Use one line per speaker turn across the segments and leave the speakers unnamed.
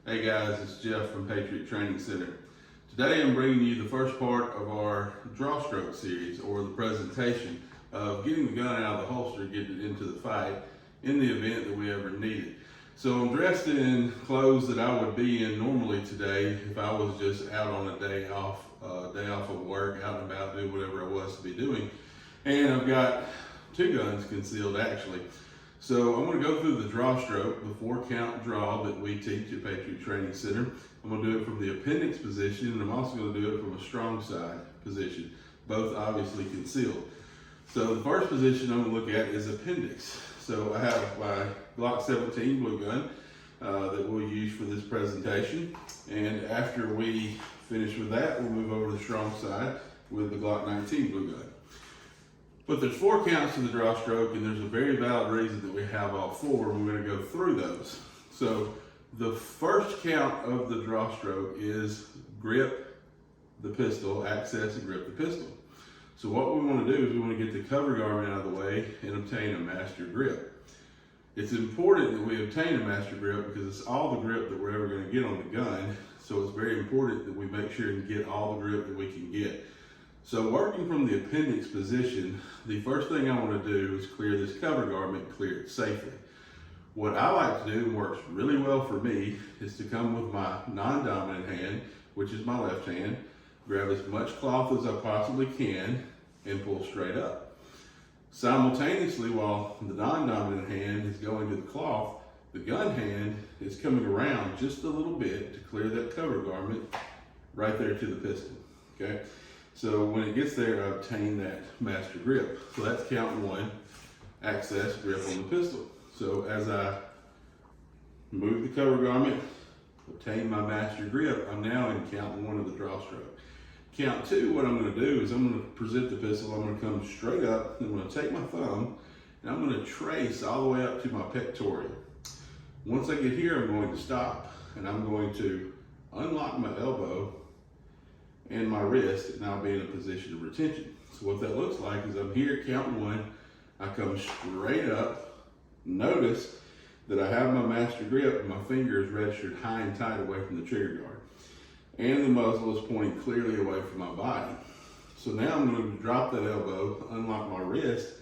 Hey guys, it's Jeff from Patriot Training Center. Today I'm bringing you the first part of our draw stroke series, or the presentation of getting the gun out of the holster, getting it into the fight in the event that we ever need it. So I'm dressed in clothes that I would be in normally today if I was just out on a day off of work, out and about, doing whatever I was to be doing. And I've got two guns concealed actually. So I'm going to go through the draw stroke, the 4-count draw that we teach at Patriot Training Center. I'm going to do it from the appendix position, and I'm also going to do it from a strong side position, both obviously concealed. So the first position I'm going to look at is appendix. So I have my Glock 17 blue gun that we'll use for this presentation. And after we finish with that, we'll move over to the strong side with the Glock 19 blue gun. But there's 4 counts to the draw stroke, and there's a very valid reason that we have all 4. We're going to go through those. So the first count of the draw stroke is grip the pistol, access and grip the pistol. So what we want to do is we want to get the cover garment out of the way and obtain a master grip. It's important that we obtain a master grip because it's all the grip that we're ever going to get on the gun. So it's very important that we make sure and get all the grip that we can get. So working from the appendix position, the first thing I want to do is clear this cover garment, clear it safely. What I like to do, and works really well for me, is to come with my non-dominant hand, which is my left hand, grab as much cloth as I possibly can, and pull straight up. Simultaneously, while the non-dominant hand is going to the cloth, the gun hand is coming around just a little bit to clear that cover garment right there to the pistol, okay? So when it gets there, I obtain that master grip. So that's count 1, access, grip on the pistol. So as I move the cover garment, obtain my master grip, I'm now in count 1 of the draw stroke. Count 2, what I'm going to do is I'm going to present the pistol, I'm going to come straight up, I'm going to take my thumb, and I'm going to trace all the way up to my pectoral. Once I get here, I'm going to stop, and I'm going to unlock my elbow and my wrist, and I'll be in a position of retention. So what that looks like is I'm here, count 1, I come straight up. Notice that I have my master grip and my finger is registered high and tight away from the trigger guard. And the muzzle is pointing clearly away from my body. So now I'm going to drop that elbow, unlock my wrist,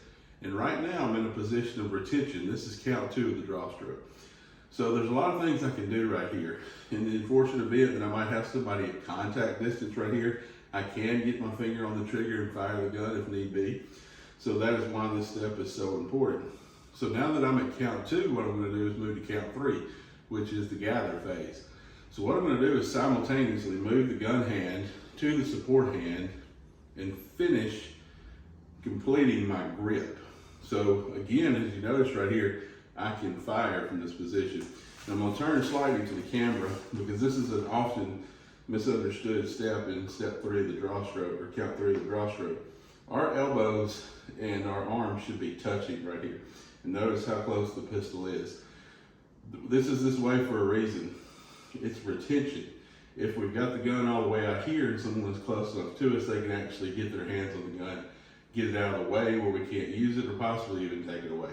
and right now I'm in a position of retention. This is count 2 of the draw stroke. So there's a lot of things I can do right here. In the unfortunate event that I might have somebody at contact distance right here, I can get my finger on the trigger and fire the gun if need be. So that is why this step is so important. So now that I'm at count 2, what I'm going to do is move to count 3, which is the gather phase. So what I'm going to do is simultaneously move the gun hand to the support hand and finish completing my grip. So again, as you notice right here, I can fire from this position. And I'm going to turn slightly to the camera because this is an often misunderstood step in step 3 of the draw stroke, or count 3 of the draw stroke. Our elbows and our arms should be touching right here. And notice how close the pistol is. This is this way for a reason. It's retention. If we've got the gun all the way out here and someone is close enough to us, they can actually get their hands on the gun, get it out of the way where we can't use it or possibly even take it away.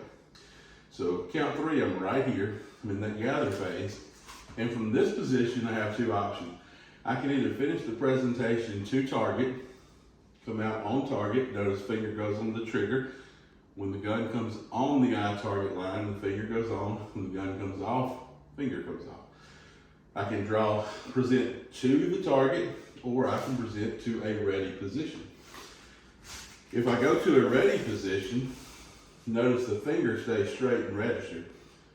So count 3, I'm right here, I'm in that gather phase. And from this position, I have 2 options. I can either finish the presentation to target, come out on target, notice finger goes on the trigger. When the gun comes on the eye target line, the finger goes on. When the gun comes off, finger comes off. I can present to the target, or I can present to a ready position. If I go to a ready position, notice the finger stays straight and registered.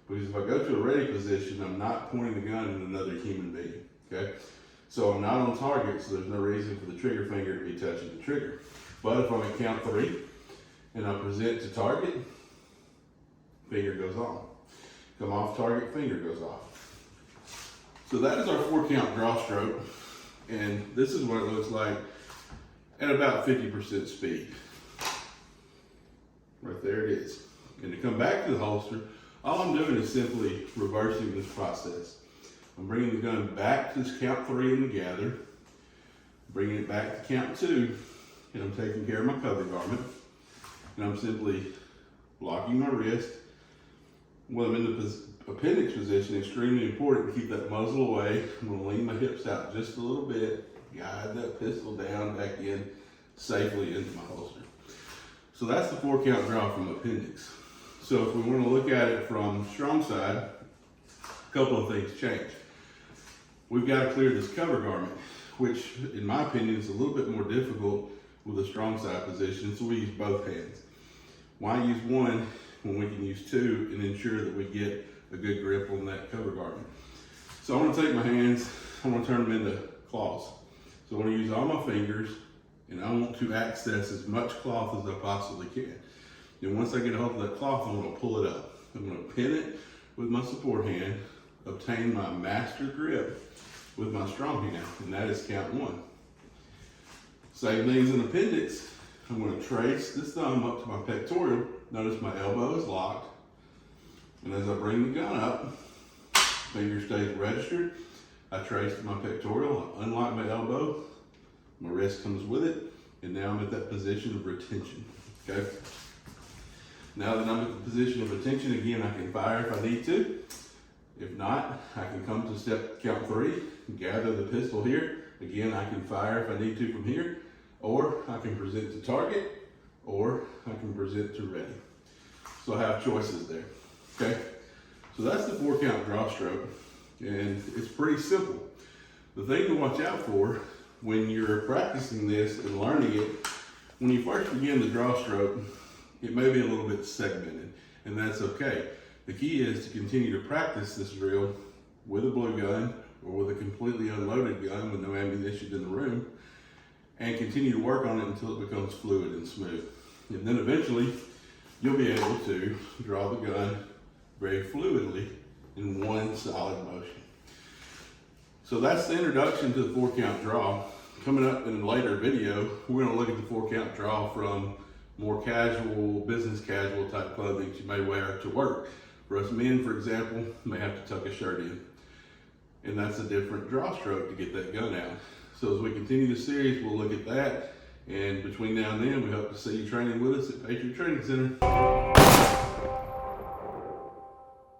Because if I go to a ready position, I'm not pointing the gun at another human being, okay? So I'm not on target, so there's no reason for the trigger finger to be touching the trigger. But if I'm at count 3, and I present to target, finger goes on. Come off target, finger goes off. So that is our 4-count draw stroke, and this is what it looks like at about 50% speed. Right there it is. And to come back to the holster, all I'm doing is simply reversing this process. I'm bringing the gun back to this count 3 in the gather, bringing it back to count 2, and I'm taking care of my cover garment. And I'm simply blocking my wrist. When I'm in the appendix position, extremely important to keep that muzzle away. I'm going to lean my hips out just a little bit, guide that pistol down back in safely into my holster. So that's the 4 count draw from appendix. So if we want to look at it from strong side, a couple of things change. We've got to clear this cover garment, which in my opinion is a little bit more difficult with a strong side position, so we use both hands. Why use one when we can use two and ensure that we get a good grip on that cover garment? So I'm going to take my hands, I'm going to turn them into claws. So I'm going to use all my fingers, and I want to access as much cloth as I possibly can. And once I get a hold of that cloth, I'm going to pull it up. I'm going to pin it with my support hand, obtain my master grip with my strong hand, and that is count 1. Same things in appendix. I'm going to trace this thumb up to my pectoral. Notice my elbow is locked. And as I bring the gun up, finger stays registered. I trace my pectoral, I unlock my elbow, my wrist comes with it, and now I'm at that position of retention, okay? Now that I'm at the position of retention, again, I can fire if I need to. If not, I can come to count 3, gather the pistol here. Again, I can fire if I need to from here, or I can present to target, or I can present to ready. So I have choices there, okay? So that's the 4 count draw stroke, and it's pretty simple. The thing to watch out for when you're practicing this and learning it, when you first begin the draw stroke, it may be a little bit segmented, and that's okay. The key is to continue to practice this drill with a blue gun or with a completely unloaded gun with no ammunition in the room, and continue to work on it until it becomes fluid and smooth. And then eventually, you'll be able to draw the gun very fluidly in one solid motion. So that's the introduction to the 4 count draw. Coming up in a later video, we're going to look at the 4 count draw from more casual, business casual type clothing you may wear to work. For us men, for example, may have to tuck a shirt in. And that's a different draw stroke to get that gun out. So as we continue the series, we'll look at that. And between now and then, we hope to see you training with us at Patriot Training Center.